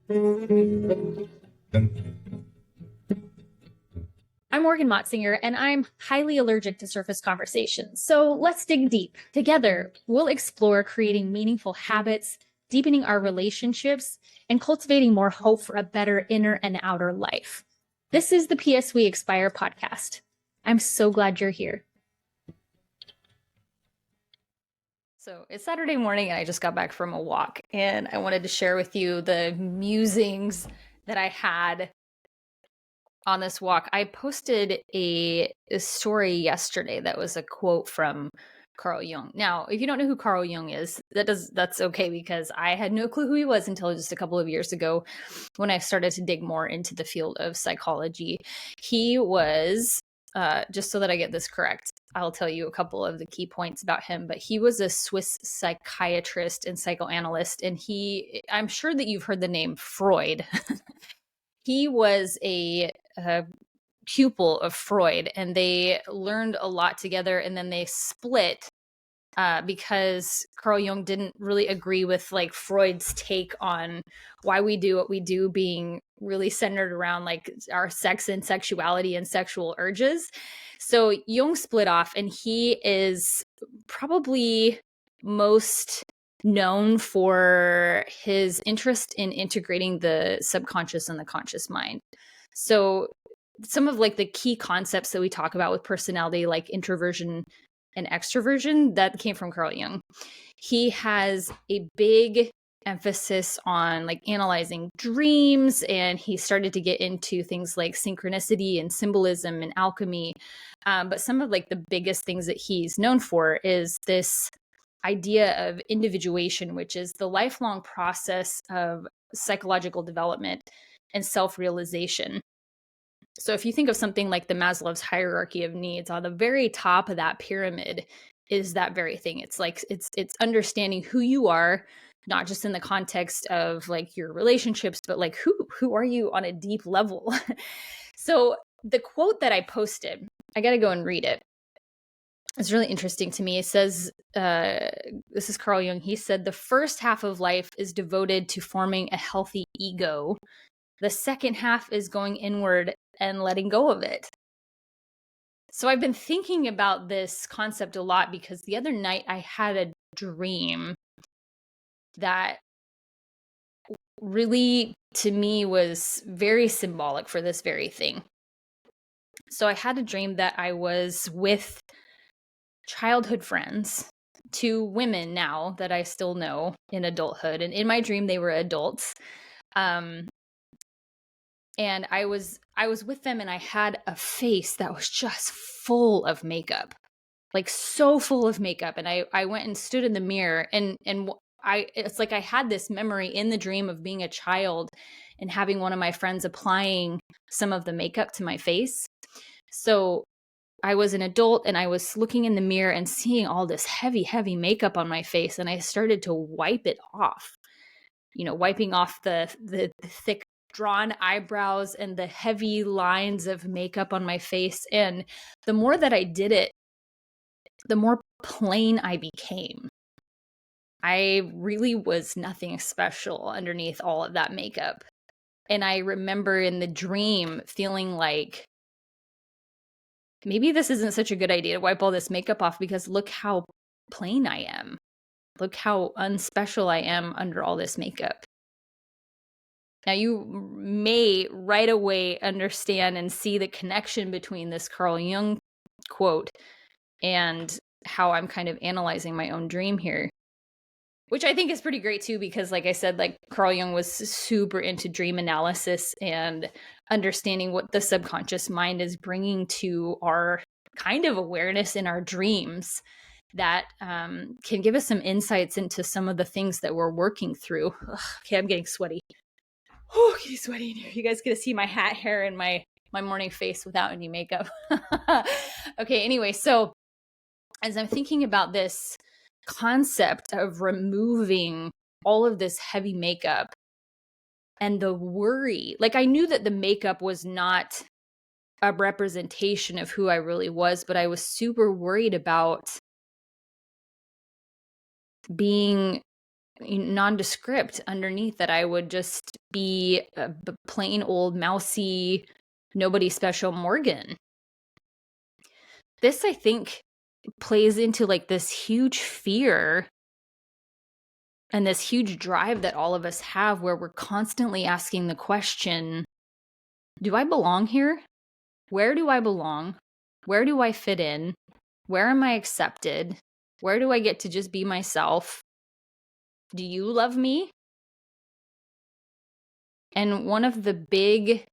I'm Morgan Motzinger, and I'm highly allergic to surface conversations. So let's dig deep. Together, we'll explore creating meaningful habits, deepening our relationships, and cultivating more hope for a better inner and outer life. This is the PS We Expire podcast. I'm so glad you're here. So it's Saturday morning, and I just got back from a walk, and I wanted to share with you the musings that I had on this walk. I posted a story yesterday that was a quote from Carl Jung. Now, if you don't know who Carl Jung is, that's okay, because I had no clue who he was until just a couple of years ago when I started to dig more into the field of psychology. He was just so that I get this correct, I'll tell you a couple of the key points about him, but he was a Swiss psychiatrist and psychoanalyst, and I'm sure that you've heard the name Freud. He was a pupil of Freud, and they learned a lot together, and then they split because Carl Jung didn't really agree with like Freud's take on why we do what we do, being really centered around like our sex and sexuality and sexual urges. So Jung split off, and he is probably most known for his interest in integrating the subconscious and the conscious mind. So some of like the key concepts that we talk about with personality, like introversion and extroversion, that came from Carl Jung. He has a big emphasis on like analyzing dreams, and he started to get into things like synchronicity and symbolism and alchemy. But some of like the biggest things that he's known for is this idea of individuation, which is the lifelong process of psychological development and self-realization. So if you think of something like the Maslow's hierarchy of needs, on the very top of that pyramid is that very thing. It's like it's understanding who you are, not just in the context of like your relationships, but like who are you on a deep level. So the quote that I posted, I got to go and read it. It's really interesting to me. It says, this is Carl Jung. He said, the first half of life is devoted to forming a healthy ego. The second half is going inward and letting go of it. So I've been thinking about this concept a lot because the other night I had a dream that really, to me, was very symbolic for this very thing. So I had a dream that I was with childhood friends, two women now that I still know in adulthood. And in my dream, they were adults. And I was with them, and I had a face that was just full of makeup, like so full of makeup. And I went and stood in the mirror, and it's like I had this memory in the dream of being a child and having one of my friends applying some of the makeup to my face. So I was an adult, and I was looking in the mirror and seeing all this heavy makeup on my face, and I started to wipe it off, wiping off the thick drawn eyebrows and the heavy lines of makeup on my face. And the more that I did it, the more plain I became. I really was nothing special underneath all of that makeup. And I remember in the dream feeling like, maybe this isn't such a good idea to wipe all this makeup off, because look how plain I am. Look how unspecial I am under all this makeup. Now, you may right away understand and see the connection between this Carl Jung quote and how I'm kind of analyzing my own dream here, which I think is pretty great too, because like I said, like Carl Jung was super into dream analysis and understanding what the subconscious mind is bringing to our kind of awareness in our dreams that can give us some insights into some of the things that we're working through. Ugh, okay, I'm getting sweaty. Oh, getting sweaty in here. You guys get to see my hat, hair, and my morning face without any makeup. Okay, anyway, so as I'm thinking about this concept of removing all of this heavy makeup and the worry, like I knew that the makeup was not a representation of who I really was, but I was super worried about being nondescript underneath, that I would just be a plain old mousy, nobody special Morgan. This, I think, plays into like this huge fear and this huge drive that all of us have, where we're constantly asking the question, do I belong here? Where do I belong? Where do I fit in? Where am I accepted? Where do I get to just be myself? Do you love me? And one of the big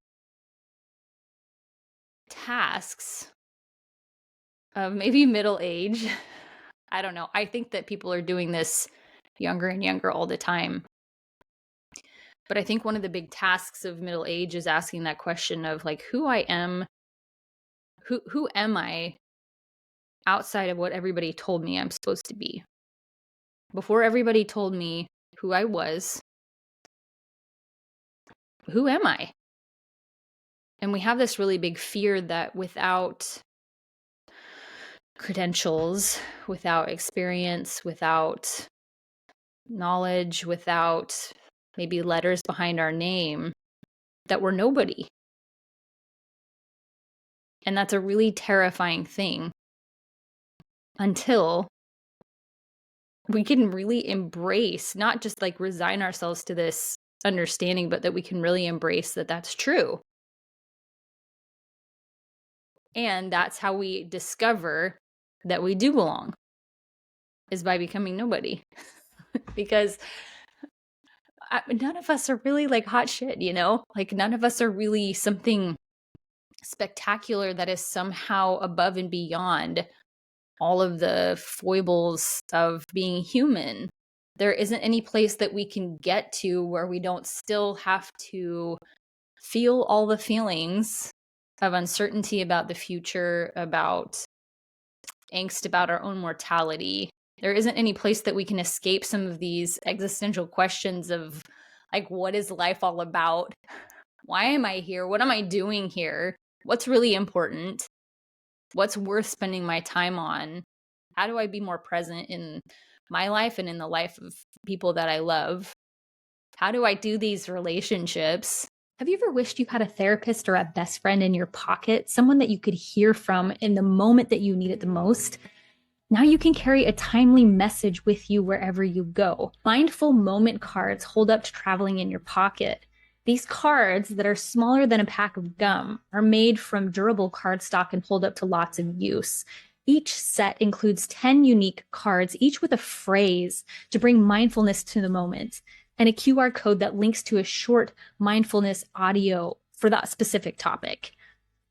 tasks of maybe middle age, I don't know, I think that people are doing this younger and younger all the time. But I think one of the big tasks of middle age is asking that question of like, who I am, who am I outside of what everybody told me I'm supposed to be? Before everybody told me who I was, who am I? And we have this really big fear that without credentials, without experience, without knowledge, without maybe letters behind our name, that we're nobody. And that's a really terrifying thing, until we can really embrace, not just like resign ourselves to this understanding, but that we can really embrace that that's true. And that's how we discover that we do belong, is by becoming nobody. Because none of us are really like hot shit, you know? Like none of us are really something spectacular that is somehow above and beyond all of the foibles of being human. There isn't any place that we can get to where we don't still have to feel all the feelings of uncertainty about the future, about angst about our own mortality. There isn't any place that we can escape some of these existential questions of like, what is life all about? Why am I here? What am I doing here? What's really important? What's worth spending my time on? How do I be more present in my life and in the life of people that I love? How do I do these relationships? Have you ever wished you had a therapist or a best friend in your pocket, someone that you could hear from in the moment that you need it the most? Now you can carry a timely message with you wherever you go. Mindful moment cards hold up to traveling in your pocket. These cards that are smaller than a pack of gum are made from durable cardstock and hold up to lots of use. Each set includes 10 unique cards, each with a phrase to bring mindfulness to the moment, and a QR code that links to a short mindfulness audio for that specific topic.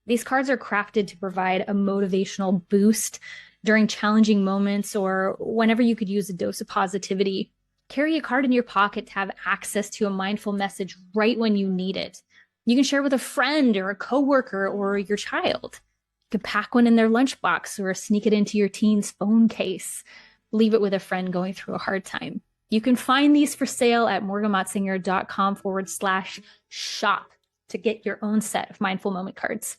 These cards are crafted to provide a motivational boost during challenging moments or whenever you could use a dose of positivity. Carry a card in your pocket to have access to a mindful message right when you need it. You can share with a friend or a coworker or your child. You can pack one in their lunchbox or sneak it into your teen's phone case. Leave it with a friend going through a hard time. You can find these for sale at morganmatzinger.com/shop to get your own set of mindful moment cards.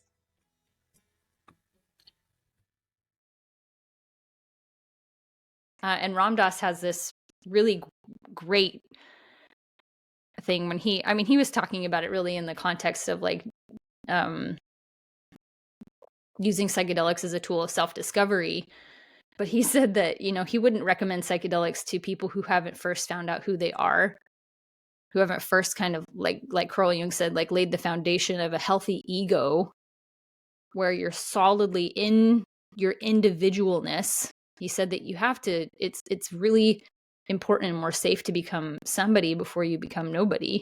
And Ram Dass has this really great thing when he was talking about it really in the context of like using psychedelics as a tool of self-discovery. But he said that, he wouldn't recommend psychedelics to people who haven't first found out who they are, who haven't first kind of like Carl Jung said, like laid the foundation of a healthy ego where you're solidly in your individualness. He said that you have to, it's really important and more safe to become somebody before you become nobody.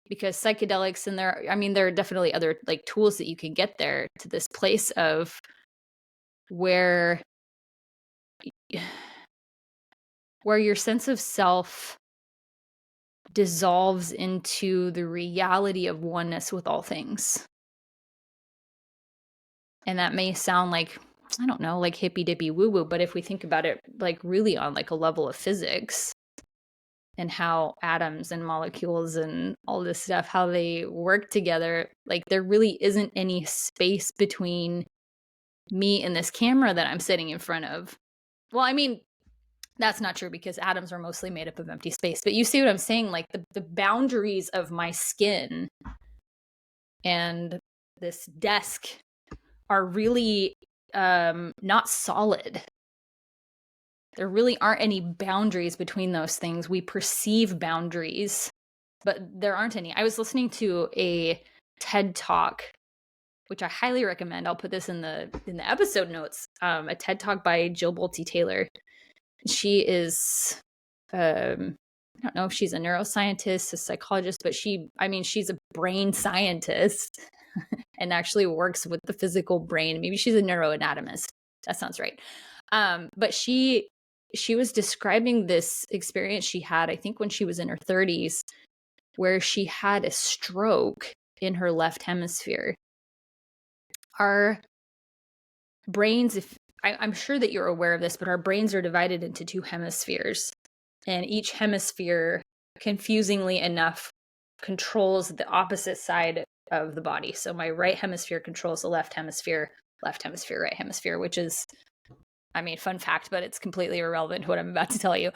Because psychedelics, and there are definitely other like tools that you can get there to this place of where your sense of self dissolves into the reality of oneness with all things. And that may sound like, I don't know, like hippy dippy woo woo, but if we think about it like really on like a level of physics and how atoms and molecules and all this stuff, how they work together, like there really isn't any space between me and this camera that I'm sitting in front of. Well, That's not true because atoms are mostly made up of empty space. But you see what I'm saying? Like the boundaries of my skin and this desk are really not solid. There really aren't any boundaries between those things. We perceive boundaries, but there aren't any. I was listening to a TED Talk, which I highly recommend. I'll put this in the episode notes. A TED Talk by Jill Bolte Taylor. She is I don't know if she's a neuroscientist, a psychologist, but she's a brain scientist and actually works with the physical brain. Maybe she's a neuroanatomist. That sounds right. But she was describing this experience she had, I think when she was in her 30s, where she had a stroke in her left hemisphere. Our brains, I'm sure that you're aware of this, but our brains are divided into two hemispheres. And each hemisphere, confusingly enough, controls the opposite side of the body. So my right hemisphere controls the left hemisphere, right hemisphere, which is, fun fact, but it's completely irrelevant to what I'm about to tell you.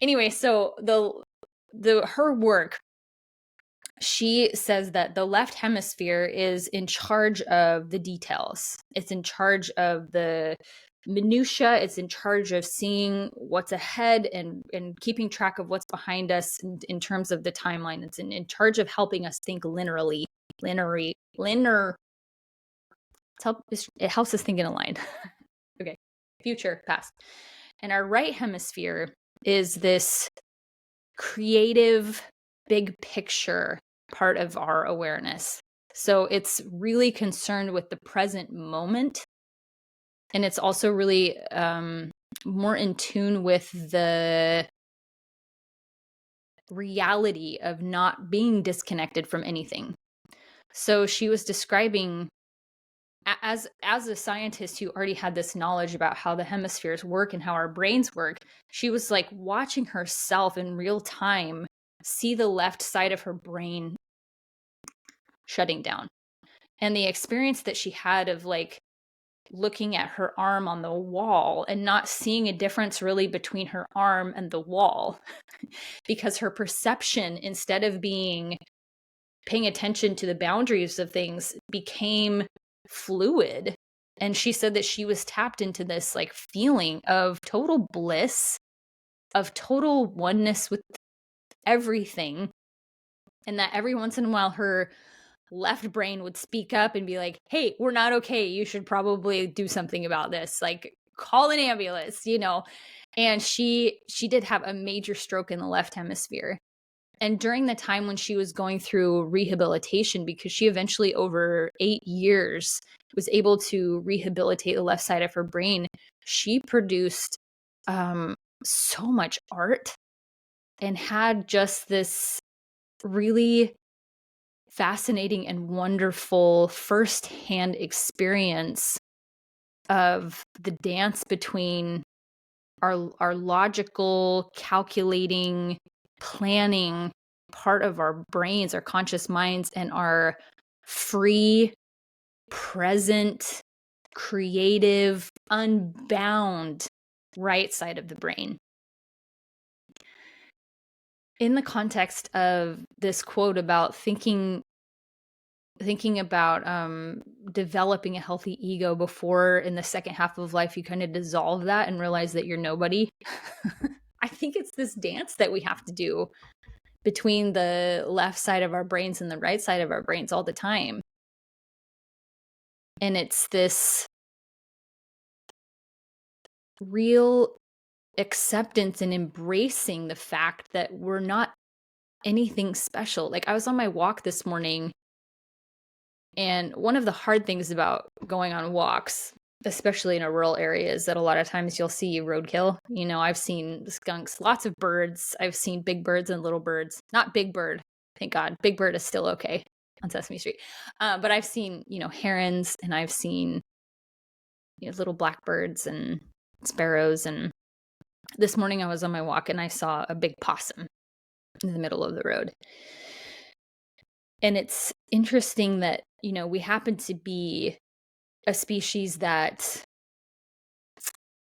Anyway, so her work, she says that the left hemisphere is in charge of the details. It's in charge of the minutia. It's in charge of seeing what's ahead and keeping track of what's behind us in terms of the timeline. It's in charge of helping us think linearly. It helps us think in a line. Okay, future, past. And our right hemisphere is this creative, big picture part of our awareness. So it's really concerned with the present moment. And it's also really more in tune with the reality of not being disconnected from anything. So she was describing, as a scientist who already had this knowledge about how the hemispheres work and how our brains work, she was like watching herself in real time see the left side of her brain shutting down. And the experience that she had of like looking at her arm on the wall and not seeing a difference really between her arm and the wall because her perception, instead of being paying attention to the boundaries of things, became fluid. And she said that she was tapped into this like feeling of total bliss, of total oneness with everything. And that every once in a while her left brain would speak up and be like, hey, we're not okay. You should probably do something about this. Like, call an ambulance, And she did have a major stroke in the left hemisphere. And during the time when she was going through rehabilitation, because she eventually, over 8 years, was able to rehabilitate the left side of her brain, she produced so much art and had just this really fascinating and wonderful firsthand experience of the dance between our logical, calculating, planning part of our brains, our conscious minds, and our free, present, creative, unbound right side of the brain. In the context of this quote about thinking about developing a healthy ego before, in the second half of life, you kind of dissolve that and realize that you're nobody. I think it's this dance that we have to do between the left side of our brains and the right side of our brains all the time. And it's this real acceptance and embracing the fact that we're not anything special. Like, I was on my walk this morning, and one of the hard things about going on walks, especially in a rural area, is that a lot of times you'll see roadkill. I've seen skunks, lots of birds. I've seen big birds and little birds. Not Big Bird, thank God. Big Bird is still okay on Sesame Street. But I've seen, herons, and I've seen, little blackbirds and sparrows. And this morning I was on my walk and I saw a big possum in the middle of the road. And it's interesting that, we happen to be a species that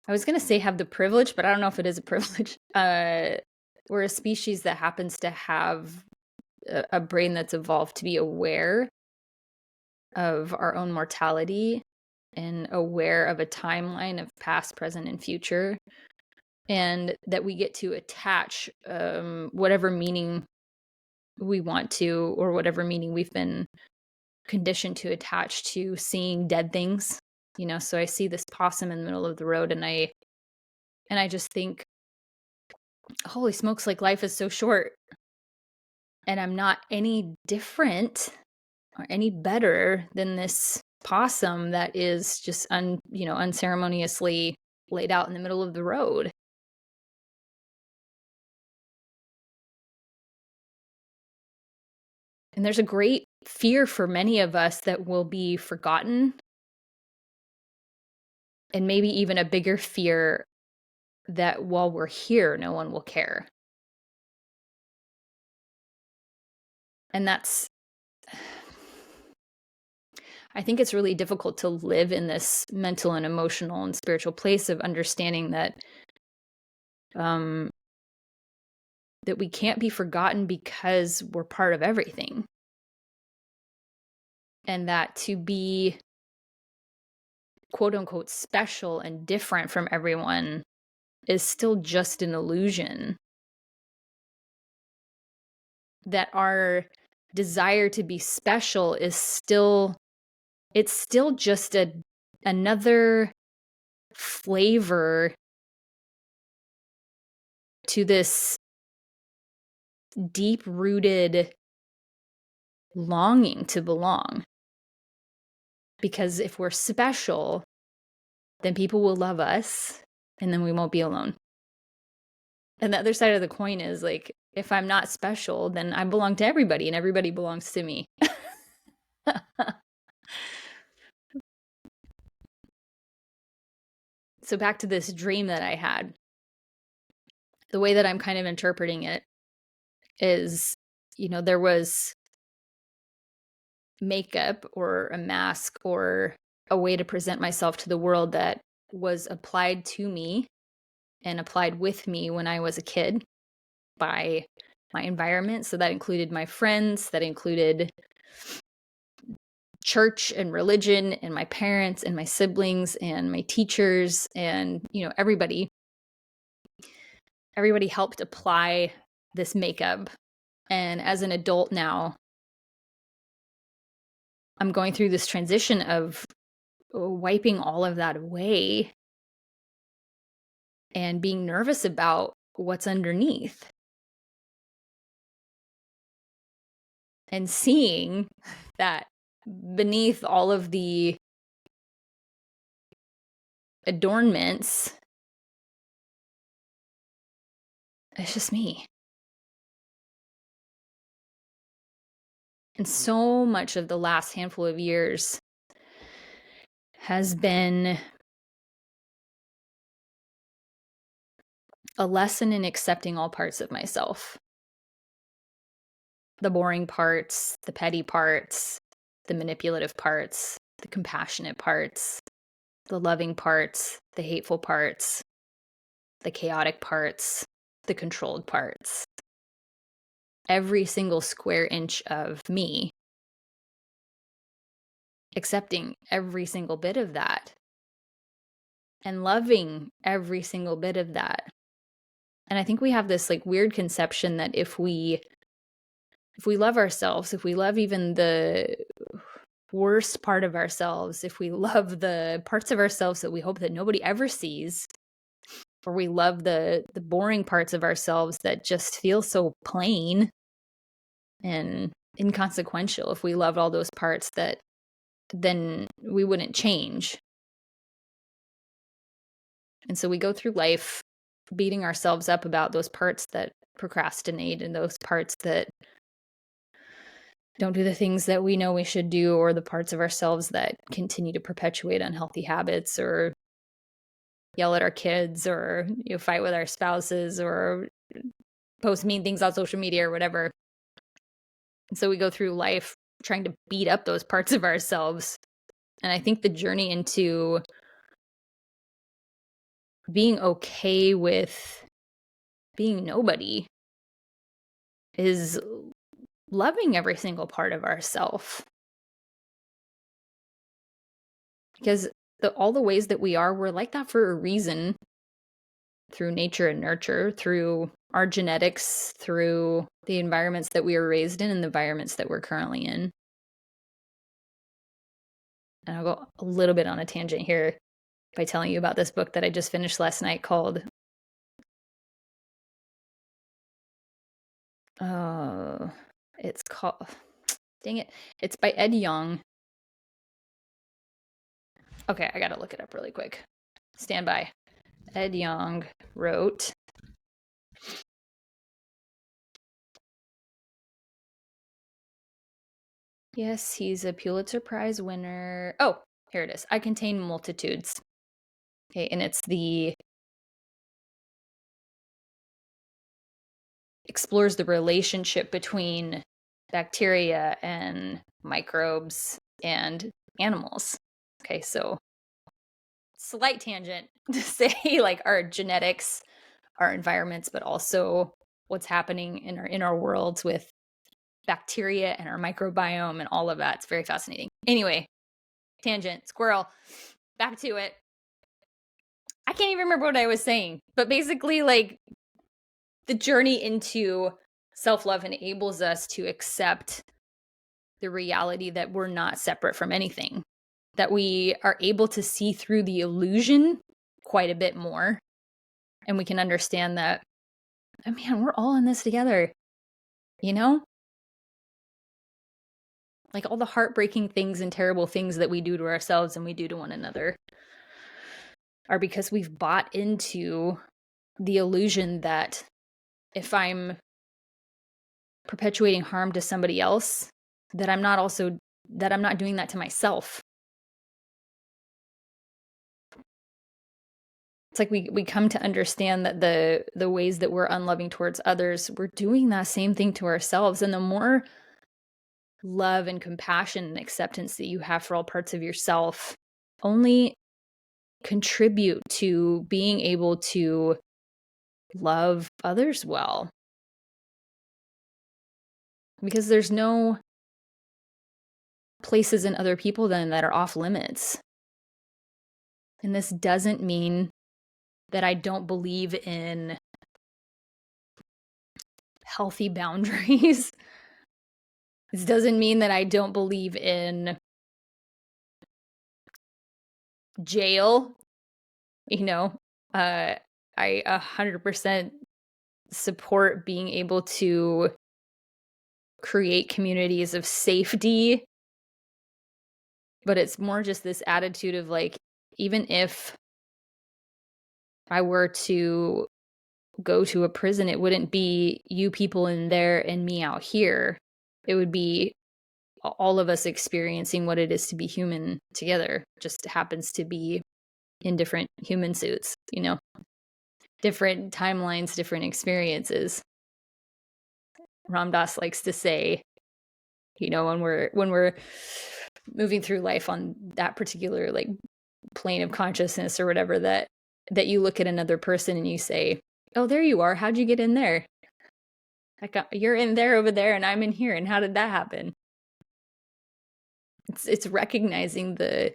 I was going to say have the privilege, but I don't know if it is a privilege. We're a species that happens to have a brain that's evolved to be aware of our own mortality and aware of a timeline of past, present, and future, and that we get to attach whatever meaning we want to, or whatever meaning we've been conditioned to attach to seeing dead things. So I see this possum in the middle of the road, and I just think, holy smokes, like life is so short, and I'm not any different or any better than this possum that is just unceremoniously laid out in the middle of the road. And there's a great fear for many of us that will be forgotten, and maybe even a bigger fear that while we're here, no one will care. And I think it's really difficult to live in this mental and emotional and spiritual place of understanding that that we can't be forgotten because we're part of everything. And that to be quote unquote special and different from everyone is still just an illusion. That our desire to be special is still just another flavor to this deep-rooted longing to belong. Because if we're special, then people will love us, and then we won't be alone. And the other side of the coin is, like, if I'm not special, then I belong to everybody, and everybody belongs to me. So back to this dream that I had. The way that I'm kind of interpreting it is, there was makeup or a mask or a way to present myself to the world that was applied to me and applied with me when I was a kid by my environment. So that included my friends, that included church and religion, and my parents and my siblings and my teachers, and everybody helped apply this makeup. And as an adult now, I'm going through this transition of wiping all of that away and being nervous about what's underneath. And seeing that beneath all of the adornments, it's just me. And so much of the last handful of years has been a lesson in accepting all parts of myself. The boring parts, the petty parts, the manipulative parts, the compassionate parts, the loving parts, the hateful parts, the chaotic parts, the controlled parts. Every single square inch of me, accepting every single bit of that, and loving every single bit of that. And I think we have this like weird conception that if we love ourselves, if we love even the worst part of ourselves, if we love the parts of ourselves that we hope that nobody ever sees, or we love the boring parts of ourselves that just feel so plain and inconsequential, if we loved all those parts, that then we wouldn't change. And so we go through life beating ourselves up about those parts that procrastinate and those parts that don't do the things that we know we should do, or the parts of ourselves that continue to perpetuate unhealthy habits, or yell at our kids, or fight with our spouses, or post mean things on social media or whatever. And so we go through life trying to beat up those parts of ourselves. And I think the journey into being okay with being nobody is loving every single part of ourself. Because all the ways that we are, we're like that for a reason, through nature and nurture, through our genetics, through the environments that we were raised in and the environments that we're currently in. And I'll go a little bit on a tangent here by telling you about this book that I just finished last night called it's called dang it. It's by Ed Yong. Okay, I gotta look it up really quick. Stand by. Ed Yong wrote Yes, he's a Pulitzer Prize winner. Oh, here it is. I Contain Multitudes. Okay, and it's explores the relationship between bacteria and microbes and animals. Okay, so slight tangent to say like our genetics, our environments, but also what's happening in our worlds with bacteria and our microbiome and all of that. It's very fascinating. Anyway, tangent, squirrel. Back to it. I can't even remember what I was saying, but basically, like, the journey into self-love enables us to accept the reality that we're not separate from anything, that we are able to see through the illusion quite a bit more, and we can understand that, oh man, we're all in this together, you know? Like all the heartbreaking things and terrible things that we do to ourselves and we do to one another are because we've bought into the illusion that if I'm perpetuating harm to somebody else, that I'm not doing that to myself. It's like we come to understand that the ways that we're unloving towards others, we're doing that same thing to ourselves. And the more love and compassion and acceptance that you have for all parts of yourself only contribute to being able to love others well. Because there's no places in other people then that are off limits. And this doesn't mean that I don't believe in healthy boundaries. This doesn't mean that I don't believe in jail. You know, I 100% support being able to create communities of safety. But it's more just this attitude of like, even if I were to go to a prison, it wouldn't be you people in there and me out here. It would be all of us experiencing what it is to be human together. Just happens to be in different human suits, you know, different timelines, different experiences. Ram Dass likes to say, you know, when we're moving through life on that particular like plane of consciousness or whatever, that you look at another person and you say, oh, there you are. How'd you get in there? Like, you're in there over there and I'm in here. And how did that happen? It's recognizing the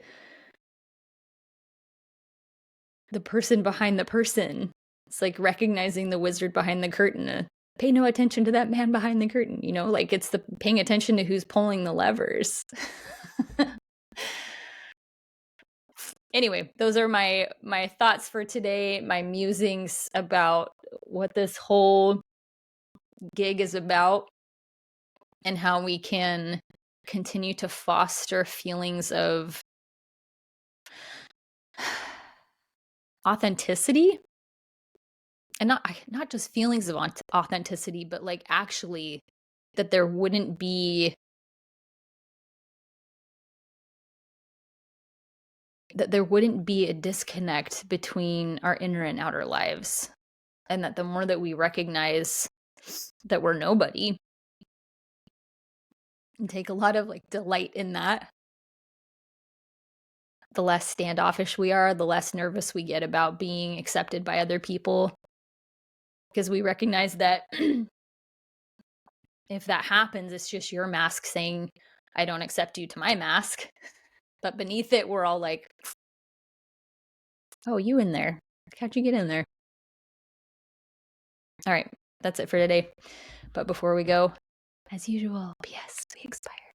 person behind the person. It's like recognizing the wizard behind the curtain. Pay no attention to that man behind the curtain, you know, like it's the paying attention to who's pulling the levers. Anyway, those are my thoughts for today, my musings about what this whole gig is about and how we can continue to foster feelings of authenticity, and not just feelings of authenticity, but like actually that there wouldn't be a disconnect between our inner and outer lives, and that the more that we recognize that we're nobody and take a lot of like delight in that, the less standoffish we are, the less nervous we get about being accepted by other people. Because we recognize that if that happens, it's just your mask saying, I don't accept you to my mask. But beneath it, we're all like, oh, you in there. How'd you get in there? All right, that's it for today. But before we go, as usual, P.S. we expire.